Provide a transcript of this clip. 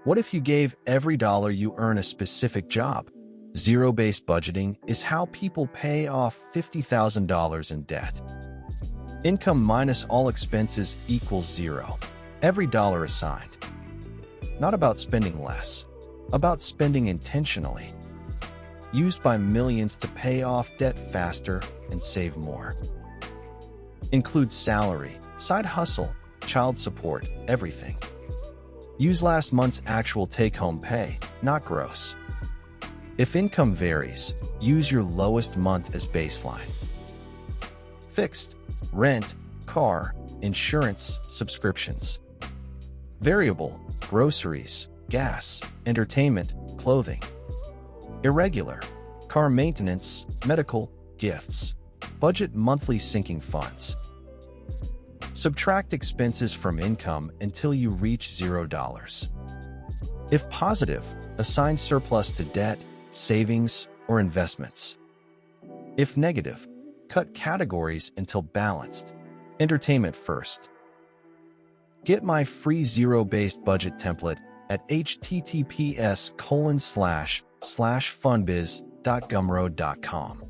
What if you gave every dollar you earn a specific job? Zero-based budgeting is how people pay off $50,000 in debt. Income minus all expenses equals zero. Every dollar assigned. Not about spending less, about spending intentionally. Used by millions to pay off debt faster and save more. Includes salary, side hustle, child support, everything. Use last month's actual take-home pay, not gross. If income varies, use your lowest month as baseline. Fixed: rent, car, insurance, subscriptions. Variable: groceries, gas, entertainment, clothing. Irregular: car maintenance, medical, gifts. Budget monthly sinking funds. Subtract expenses from income until you reach $0. If positive, assign surplus to debt, savings, or investments. If negative, cut categories until balanced. Entertainment first. Get my free zero-based budget template at https://funbiz.gumroad.com.